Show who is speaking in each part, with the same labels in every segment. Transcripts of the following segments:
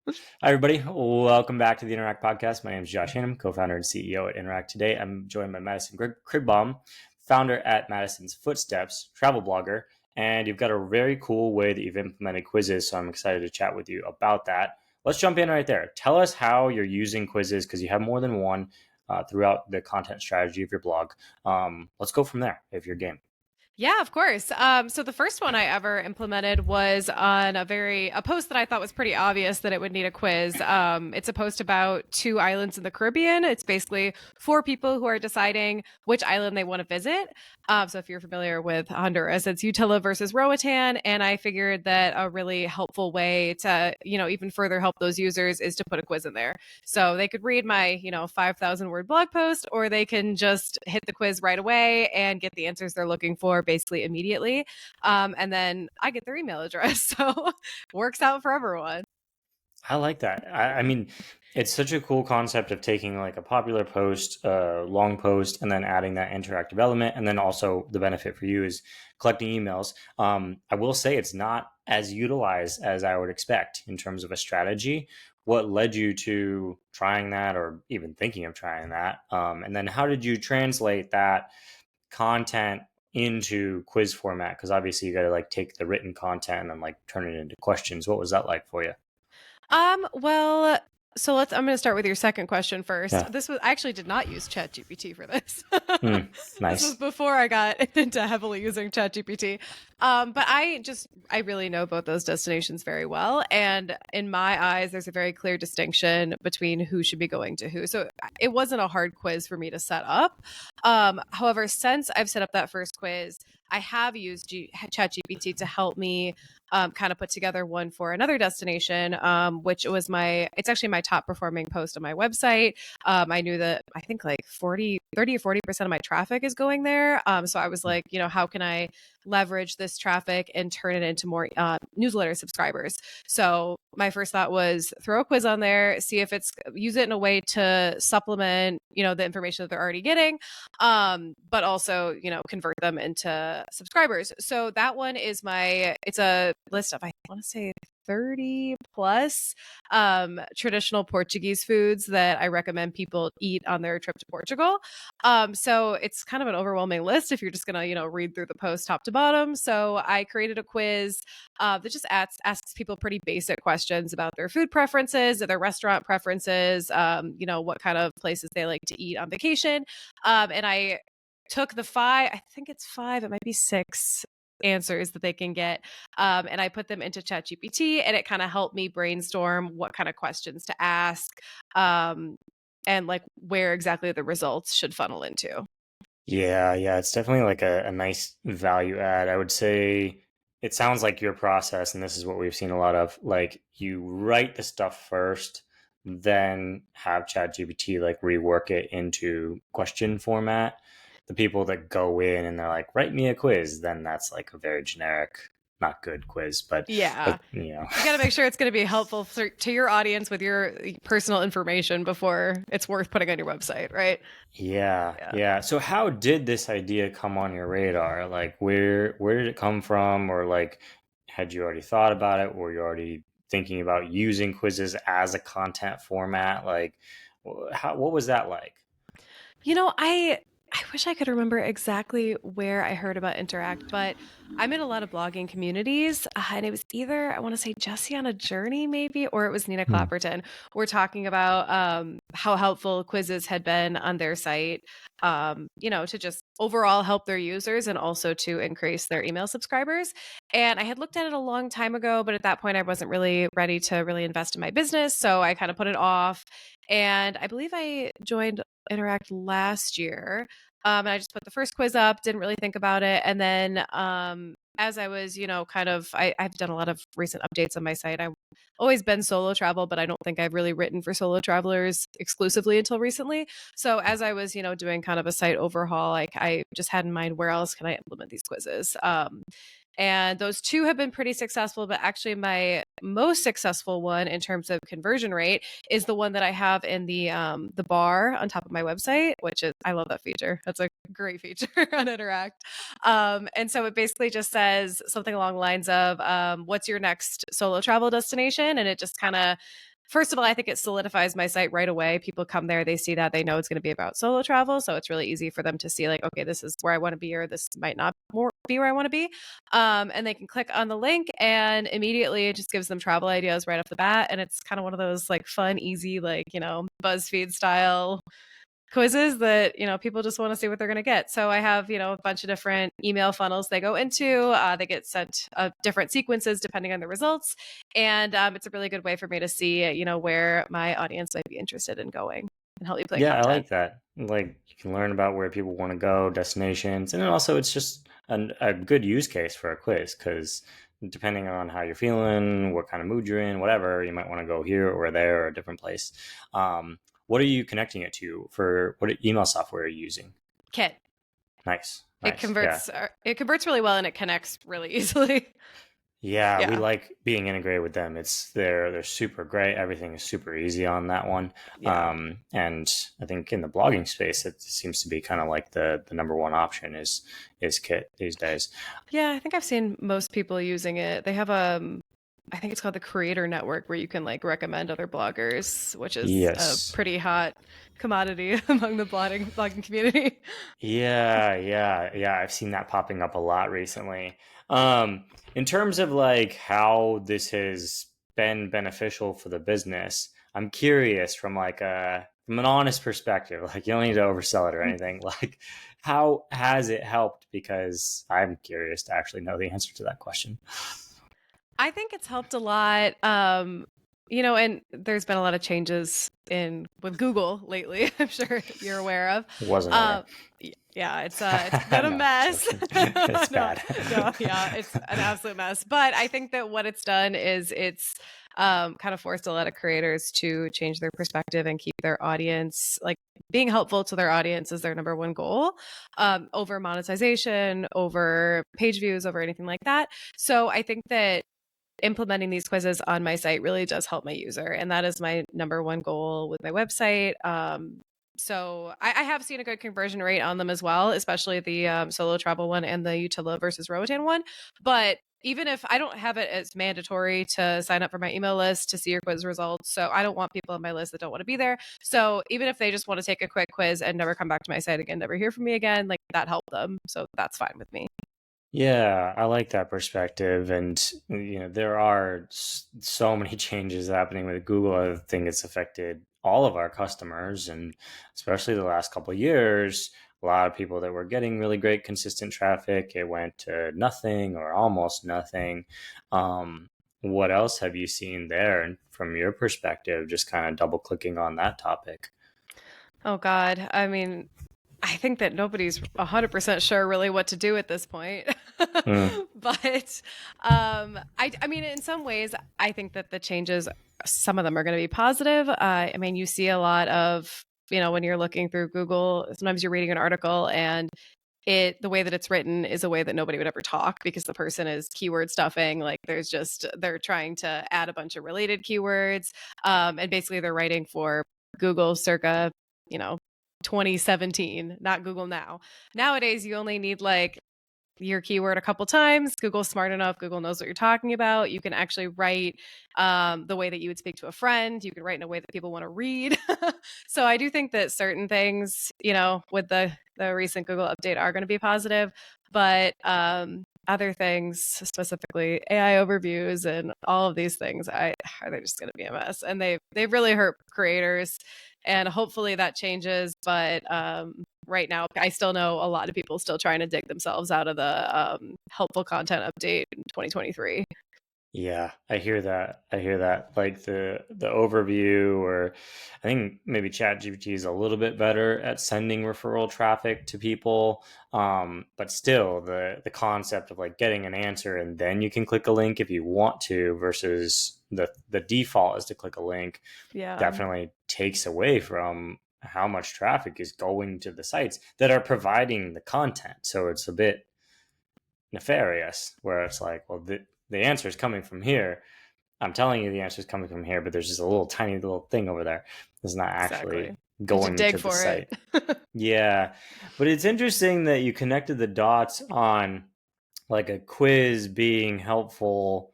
Speaker 1: Hi, everybody. Welcome back to the Interact podcast. My name is Josh Hannum, co-founder and CEO at Interact. Today, I'm joined by Madison Krigbaum, founder at Madison's Footsteps, travel blogger, and you've got a very cool way that you've implemented quizzes, so I'm excited to chat with you about that. Let's jump in right there. Tell us how you're using quizzes, because you have more than one throughout the content strategy of your blog. Let's go from there, if you're game.
Speaker 2: Yeah, of course. So the first one I ever implemented was on a post that I thought was pretty obvious that it would need a quiz. It's a post about two islands in the Caribbean. It's basically for people who are deciding which island they want to visit. So if you're familiar with Honduras, it's Utila versus Roatan, and I figured that a really helpful way to, even further help those users is to put a quiz in there. So they could read my, 5,000 word blog post, or they can just hit the quiz right away and get the answers they're looking for basically immediately. And then I get their email address. So works out for everyone.
Speaker 1: I like that. I mean, it's such a cool concept of taking like a popular post, a long post, and then adding that interactive element. And then also the benefit for you is collecting emails. I will say it's not as utilized as I would expect in terms of a strategy. What led you to trying that or even thinking of trying that? And then how did you translate that content into quiz format? Because obviously you got to like take the written content and then like turn it into questions. What was that like for you?
Speaker 2: Well, so I'm going to start with your second question first.
Speaker 1: Yeah.
Speaker 2: I actually did not use ChatGPT for this. This was
Speaker 1: Nice.
Speaker 2: before I got into heavily using ChatGPT. But I really know both those destinations very well. And in my eyes, there's a very clear distinction between who should be going to who. So it wasn't a hard quiz for me to set up. However, since I've set up that first quiz, I have used ChatGPT to help me kind of put together one for another destination, it's actually my top performing post on my website. I knew that I think like 30 or 40% of my traffic is going there. So I was like, how can I leverage this traffic and turn it into more newsletter subscribers? So my first thought was throw a quiz on there, use it in a way to supplement, the information that they're already getting, but also, convert them into subscribers. So that one it's a list of, I want to say, 30 plus traditional Portuguese foods that I recommend people eat on their trip to Portugal. So it's kind of an overwhelming list if you're just going to, read through the post top to bottom. So I created a quiz that just asks people pretty basic questions about their food preferences, their restaurant preferences, what kind of places they like to eat on vacation. And I took I think it's five, it might be six answers that they can get. And I put them into ChatGPT, and it kind of helped me brainstorm what kind of questions to ask, and like where exactly the results should funnel into.
Speaker 1: Yeah, it's definitely like a nice value add. I would say it sounds like your process, and this is what we've seen a lot of, like you write the stuff first, then have ChatGPT like rework it into question format. The people that go in and they're like, write me a quiz, then that's like a very generic, not good quiz, but
Speaker 2: Yeah.
Speaker 1: you know.
Speaker 2: You got to make sure it's going to be helpful to your audience with your personal information before it's worth putting on your website, right?
Speaker 1: Yeah,
Speaker 2: Yeah.
Speaker 1: yeah. So how did this idea come on your radar? Like where did it come from? Or like had you already thought about it? Were you already thinking about using quizzes as a content format? Like what was that like?
Speaker 2: I wish I could remember exactly where I heard about Interact, but I'm in a lot of blogging communities, and it was either I want to say Jesse on a Journey, maybe, or it was Nina
Speaker 1: Hmm.
Speaker 2: Clapperton. We're talking about how helpful quizzes had been on their site, to just overall help their users and also to increase their email subscribers. And I had looked at it a long time ago, but at that point, I wasn't really ready to really invest in my business, so I kind of put it off. And I believe I joined Interact last year. And I just put the first quiz up, didn't really think about it. And then as I was, I've done a lot of recent updates on my site. I've always been solo travel, but I don't think I've really written for solo travelers exclusively until recently. So as I was, doing kind of a site overhaul, I just had in mind, where else can I implement these quizzes? And those two have been pretty successful, but actually my most successful one in terms of conversion rate is the one that I have in the bar on top of my website, which is, I love that feature. That's a great feature on Interact. And so it basically just says something along the lines of, what's your next solo travel destination? And it just kind of first of all, I think it solidifies my site right away. People come there, they see that, they know it's going to be about solo travel. So it's really easy for them to see, like, okay, this is where I want to be, or this might not be where I want to be. And they can click on the link, and immediately it just gives them travel ideas right off the bat. And it's kind of one of those like fun, easy, like, BuzzFeed style quizzes that people just want to see what they're going to get. So I have a bunch of different email funnels they go into. They get sent different sequences depending on the results, and it's a really good way for me to see where my audience might be interested in going and help you plan
Speaker 1: Yeah, I
Speaker 2: content.
Speaker 1: like that. Like you can learn about where people want to go, destinations, and then also it's just a good use case for a quiz because depending on how you're feeling, what kind of mood you're in, whatever, you might want to go here or there or a different place. What are you connecting it to for what email software are you using?
Speaker 2: Kit.
Speaker 1: Nice,
Speaker 2: It
Speaker 1: nice. Yeah.
Speaker 2: converts really well, and it connects really easily.
Speaker 1: Yeah, we
Speaker 2: Yeah.
Speaker 1: like being integrated with them. They're super great. Everything is super easy on that one.
Speaker 2: Yeah.
Speaker 1: And I think in the blogging space, it seems to be kind of like the number one option is Kit these days.
Speaker 2: Yeah, I think I've seen most people using it. They have I think it's called the Creator Network, where you can like recommend other bloggers, which is a
Speaker 1: Yes.
Speaker 2: pretty hot commodity among the blogging community.
Speaker 1: Yeah. I've seen that popping up a lot recently. Um, in terms of like how this has been beneficial for the business, I'm curious from an honest perspective. Like you don't need to oversell it or anything. Like how has it helped? Because I'm curious to actually know the answer to that question.
Speaker 2: I think it's helped a lot. And there's been a lot of changes in with Google lately. I'm sure you're aware of.
Speaker 1: Wasn't
Speaker 2: Uh,
Speaker 1: aware.
Speaker 2: yeah, it's been a
Speaker 1: No,
Speaker 2: mess.
Speaker 1: joking. It's
Speaker 2: No,
Speaker 1: bad.
Speaker 2: no, yeah, it's an absolute mess. But I think that what it's done is it's kind of forced a lot of creators to change their perspective and keep their audience, like being helpful to their audience is their number one goal, over monetization, over page views, over anything like that. So I think that implementing these quizzes on my site really does help my user, and that is my number one goal with my website. So I have seen a good conversion rate on them as well, especially the solo travel one and the Utila versus Roatan one. But even if I don't have it as mandatory to sign up for my email list to see your quiz results, so I don't want people on my list that don't want to be there. So even if they just want to take a quick quiz and never come back to my site again, never hear from me again, like that helped them. So that's fine with me.
Speaker 1: Yeah, I like that perspective. And, there are so many changes happening with Google. I think it's affected all of our customers, and especially the last couple of years, a lot of people that were getting really great consistent traffic, it went to nothing or almost nothing. What else have you seen there? And from your perspective, just kind of double clicking on that topic.
Speaker 2: Oh God. I mean, I think that nobody's 100% sure really what to do at this point.
Speaker 1: Mm,
Speaker 2: But I mean, in some ways, I think that the changes, some of them are going to be positive. I mean, you see a lot of, when you're looking through Google, sometimes you're reading an article and the way that it's written is a way that nobody would ever talk because the person is keyword stuffing. Like they're trying to add a bunch of related keywords. And basically they're writing for Google circa, you know, 2017, not Google now. Nowadays, you only need like your keyword a couple times. Google's smart enough. Google knows what you're talking about. You can actually write the way that you would speak to a friend. You can write in a way that people want to read. So I do think that certain things, with the recent Google update are going to be positive, but other things, specifically AI overviews and all of these things, they're just going to be a mess, and they've really hurt creators. And hopefully that changes, but right now I still know a lot of people still trying to dig themselves out of the helpful content update in 2023.
Speaker 1: yeah, I hear that. I hear that. Like the overview, or I think maybe ChatGPT is a little bit better at sending referral traffic to people. But still, the concept of like getting an answer and then you can click a link if you want to, versus the default is to click a link,
Speaker 2: Yeah,
Speaker 1: definitely takes away from how much traffic is going to the sites that are providing the content. So it's a bit nefarious where it's like, well, the answer is coming from here. I'm telling you the answer is coming from here, but there's just a little tiny little thing over there that's not
Speaker 2: exactly.
Speaker 1: actually
Speaker 2: You have to
Speaker 1: going
Speaker 2: dig
Speaker 1: to the
Speaker 2: for it.
Speaker 1: site. Yeah. But it's interesting that you connected the dots on like a quiz being helpful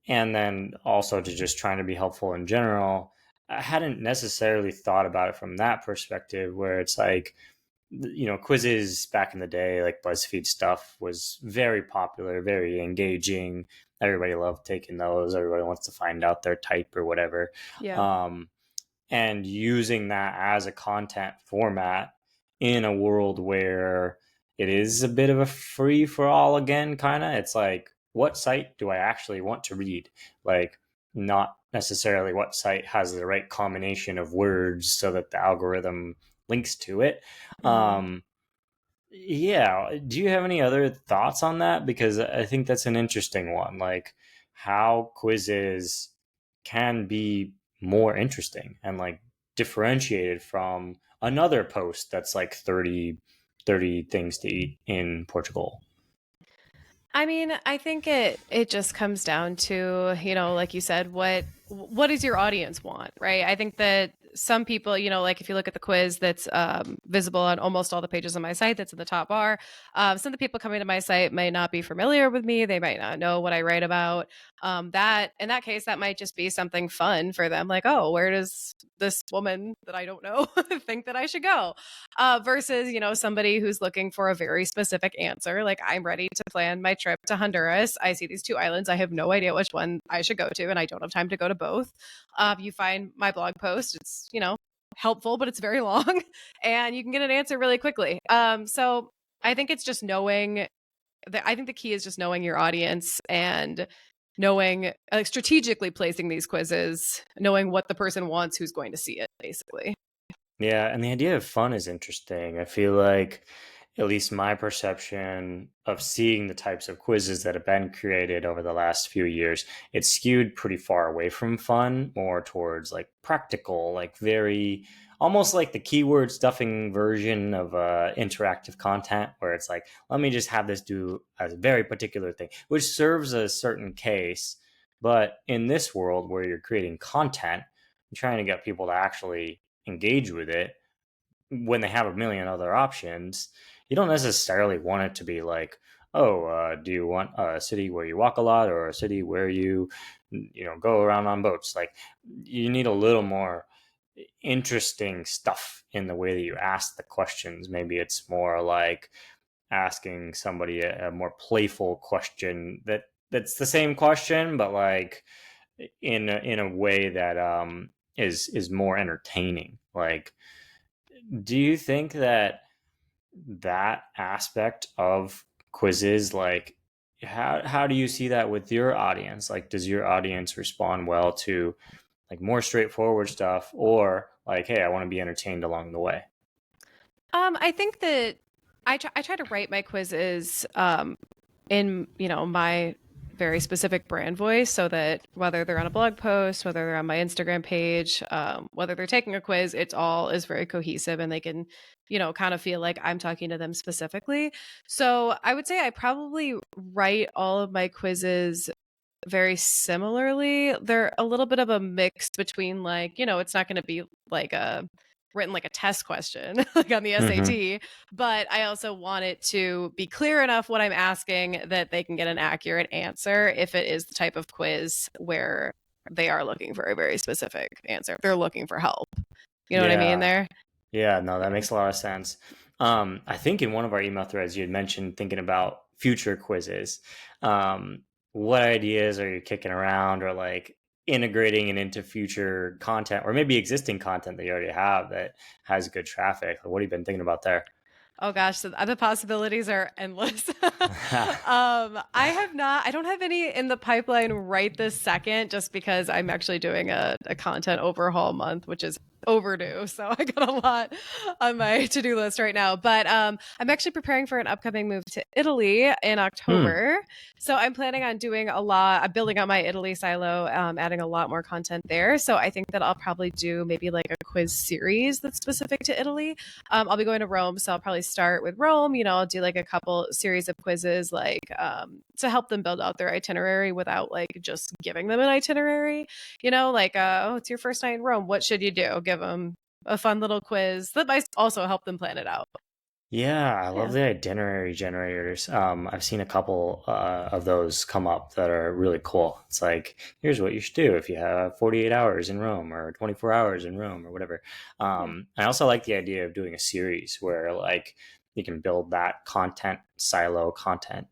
Speaker 1: and then also to just trying to be helpful in general. I hadn't necessarily thought about it from that perspective, where it's like, quizzes back in the day, like BuzzFeed stuff, was very popular, very engaging. Everybody loved taking those. Everybody wants to find out their type or whatever.
Speaker 2: Yeah.
Speaker 1: Um, and using that as a content format in a world where it is a bit of a free for all again, kind of. It's like, what site do I actually want to read? Like, not necessarily what site has the right combination of words so that the algorithm links to it.
Speaker 2: Mm-hmm.
Speaker 1: Um, yeah. Do you have any other thoughts on that? Because I think that's an interesting one. Like, how quizzes can be more interesting and like differentiated from another post that's like 30 things to eat in Portugal.
Speaker 2: I mean, I think it just comes down to, like you said, what does your audience want, right? I think that some people, like if you look at the quiz that's visible on almost all the pages on my site, that's in the top bar. Some of the people coming to my site may not be familiar with me. They might not know what I write about. That in that case, that might just be something fun for them. Like, oh, where does this woman that I don't know think that I should go? Versus, somebody who's looking for a very specific answer. Like, I'm ready to plan my trip to Honduras. I see these two islands. I have no idea which one I should go to, and I don't have time to go to both. You find my blog post. It's, helpful, but it's very long, and you can get an answer really quickly. So I think it's just knowing that. I think the key is just knowing your audience and knowing, like, strategically placing these quizzes, knowing what the person wants who's going to see it, basically.
Speaker 1: Yeah, and the idea of fun is interesting. I feel like, at least my perception of seeing the types of quizzes that have been created over the last few years, it's skewed pretty far away from fun, more towards like practical, like very almost like the keyword stuffing version of interactive content, where it's like, let me just have this do a very particular thing, which serves a certain case. But in this world where you're creating content, you're trying to get people to actually engage with it when they have a million other options. You don't necessarily want it to be like, oh, do you want a city where you walk a lot or a city where you go around on boats? Like, you need a little more interesting stuff in the way that you ask the questions. Maybe it's more like asking somebody a more playful question that's the same question, but like in a way that is more entertaining. Like, do you think that that aspect of quizzes, like, how do you see that with your audience? Like, does your audience respond well to like more straightforward stuff, or like, hey, I want to be entertained along the way?
Speaker 2: I think that I try to write my quizzes in, my very specific brand voice, so that whether they're on a blog post, whether they're on my Instagram page, whether they're taking a quiz, it's all is very cohesive, and they can, kind of feel like I'm talking to them specifically. So I would say I probably write all of my quizzes very similarly. They're a little bit of a mix between, like, it's not going to be like a written like a test question like on the
Speaker 1: Mm-hmm.
Speaker 2: SAT, but I also want it to be clear enough what I'm asking that they can get an accurate answer if it is the type of quiz where they are looking for a very specific answer. If they're looking for help. You know what I mean
Speaker 1: Yeah.
Speaker 2: there?
Speaker 1: Yeah, no, that
Speaker 2: Yeah.
Speaker 1: makes a lot of sense. I think in one of our email threads, you had mentioned thinking about future quizzes. Um, what ideas are you kicking around, or like integrating it into future content, or maybe existing content that you already have that has good traffic? What have you been thinking about there?
Speaker 2: Oh gosh, so the possibilities are endless. I don't have any in the pipeline right this second, just because I'm actually doing a content overhaul month, which is overdue. So I got a lot on my to-do list right now. But I'm actually preparing for an upcoming move to Italy in
Speaker 1: Hmm.
Speaker 2: October. So I'm planning on doing a lot. I'm building out my Italy silo, adding a lot more content there. So I think that I'll probably do maybe like a quiz series that's specific to Italy. I'll be going to Rome, so I'll probably start with Rome. I'll do like a couple series of quizzes, like to help them build out their itinerary without like just giving them an itinerary. Like, oh, it's your first night in Rome. What should you do? Give them a fun little quiz that might also help them plan it out.
Speaker 1: Yeah, I love
Speaker 2: Yeah.
Speaker 1: the itinerary generators. I've seen a couple of those come up that are really cool. It's like, here's what you should do if you have 48 hours in Rome or 24 hours in Rome or whatever.
Speaker 2: Yeah.
Speaker 1: I also like the idea of doing a series where like you can build that content silo, content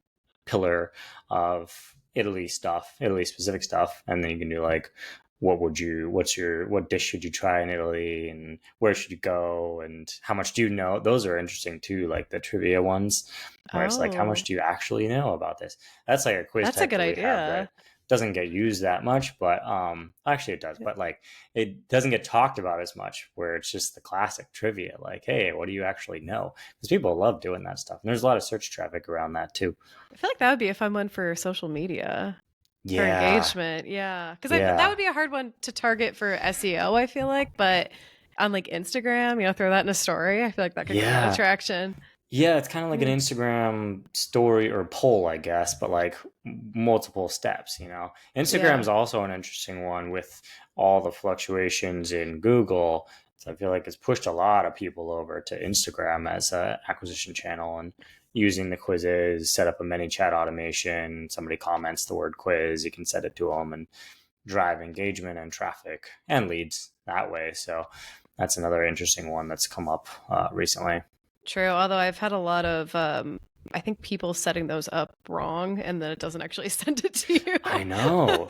Speaker 1: pillar of Italy stuff, Italy specific stuff, and then you can do like what dish should you try in Italy and where should you go and how much do you know? Those are interesting too, like the trivia ones where it's like how much
Speaker 2: Oh,
Speaker 1: do you actually know about this? That's like a quiz
Speaker 2: that's a
Speaker 1: type
Speaker 2: good
Speaker 1: that we have that
Speaker 2: idea.
Speaker 1: doesn't get used that much, but actually it does, but like it doesn't get talked about as much where it's just the classic trivia like, hey, what do you actually know? Because people love doing that stuff. And there's a lot of search traffic around that too.
Speaker 2: I feel like that would be a fun one for social media. For
Speaker 1: Yeah.
Speaker 2: engagement, yeah, because that
Speaker 1: Yeah.
Speaker 2: would be a hard one to target for SEO. I feel like, but on like Instagram, throw that in a story. I feel like that could get a lot of
Speaker 1: Yeah.
Speaker 2: traction.
Speaker 1: Yeah, it's kind of like an
Speaker 2: Yeah,
Speaker 1: Instagram story or poll, I guess, but like multiple steps, you know.
Speaker 2: yeah.
Speaker 1: Instagram's also an interesting one with all the fluctuations in Google. So I feel like it's pushed a lot of people over to Instagram as a acquisition channel and using the quizzes, set up a many chat automation. Somebody comments the word quiz, you can set it to them and drive engagement and traffic and leads that way. So that's another interesting one that's come up recently.
Speaker 2: True. Although I've had a lot of, I think people setting those up wrong, and then it doesn't actually send it to you.
Speaker 1: I know.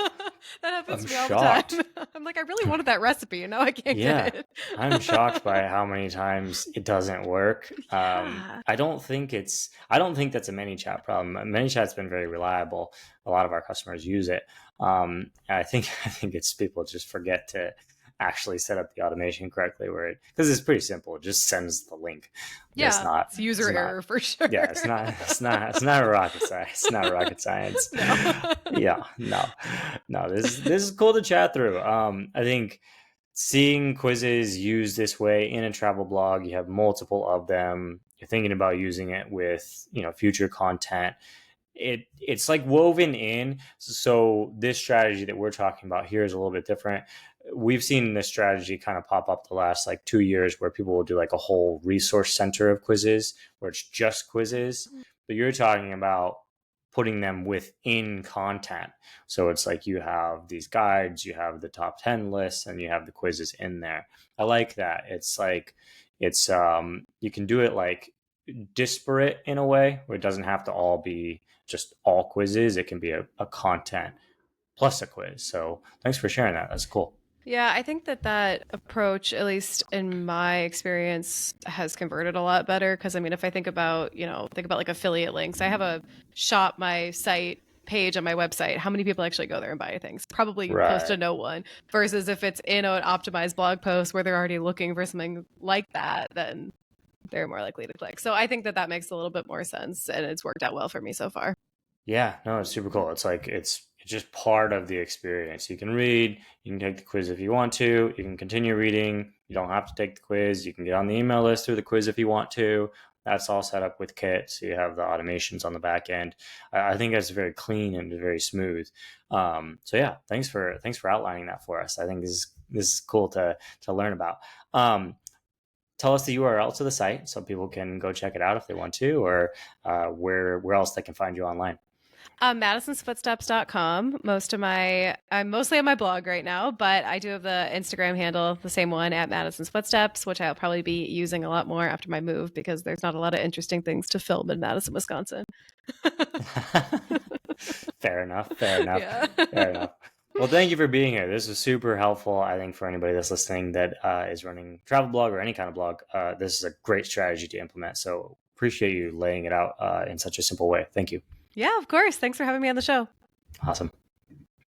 Speaker 2: That happens
Speaker 1: I'm
Speaker 2: to me all the time.
Speaker 1: shocked.
Speaker 2: I'm like, I really wanted that recipe, and now I can't get
Speaker 1: Yeah,
Speaker 2: it.
Speaker 1: I'm shocked by how many times it doesn't work.
Speaker 2: Yeah.
Speaker 1: I don't think that's a ManyChat problem. ManyChat's been very reliable. A lot of our customers use it. And I think it's people just forget to actually set up the automation correctly where because it's pretty simple. It just sends the link.
Speaker 2: Yeah. It's
Speaker 1: It's
Speaker 2: user
Speaker 1: not
Speaker 2: error for sure.
Speaker 1: yeah, it's not rocket science. It's not rocket science.
Speaker 2: No.
Speaker 1: Yeah, no. No, this is cool to chat through. I think seeing quizzes used this way in a travel blog, you have multiple of them. You're thinking about using it with, future content. It's like woven in. So this strategy that we're talking about here is a little bit different. We've seen this strategy kind of pop up the last like 2 years where people will do like a whole resource center of quizzes where it's just quizzes. But you're talking about putting them within content. So it's like you have these guides, you have the top 10 lists, and you have the quizzes in there. I like that. It's like you can do it like disparate in a way where it doesn't have to all be just all quizzes. It can be a content plus a quiz. So thanks for sharing that. That's cool.
Speaker 2: Yeah, I think that approach, at least in my experience, has converted a lot better. Because I mean, if I think about like affiliate links, I have a shop my site page on my website. How many people actually go there and buy things? Probably close to
Speaker 1: Right.
Speaker 2: no one. Versus if it's in an optimized blog post where they're already looking for something like that, then they're more likely to click. So I think that makes a little bit more sense, and it's worked out well for me so far.
Speaker 1: Yeah, no, it's super cool. It's like it's just part of the experience. You can read, you can take the quiz if you want to, you can continue reading. You don't have to take the quiz. You can get on the email list through the quiz if you want to. That's all set up with Kit, so you have the automations on the back end. I think that's very clean and very smooth. So yeah, thanks for outlining that for us. I think this is cool to learn about. Um, Tell us the URL to the site so people can go check it out if they want to, or where else they can find you online.
Speaker 2: Madisonsfootsteps.com. I'm mostly on my blog right now, but I do have the Instagram handle, the same one at Madison's Footsteps, which I'll probably be using a lot more after my move because there's not a lot of interesting things to film in Madison, Wisconsin.
Speaker 1: Fair enough. Fair enough.
Speaker 2: Yeah.
Speaker 1: Fair enough. Well, thank you for being here. This is super helpful, I think, for anybody that's listening that is running travel blog or any kind of blog. This is a great strategy to implement. So appreciate you laying it out in such a simple way. Thank you.
Speaker 2: Yeah, of course. Thanks for having me on the show.
Speaker 1: Awesome.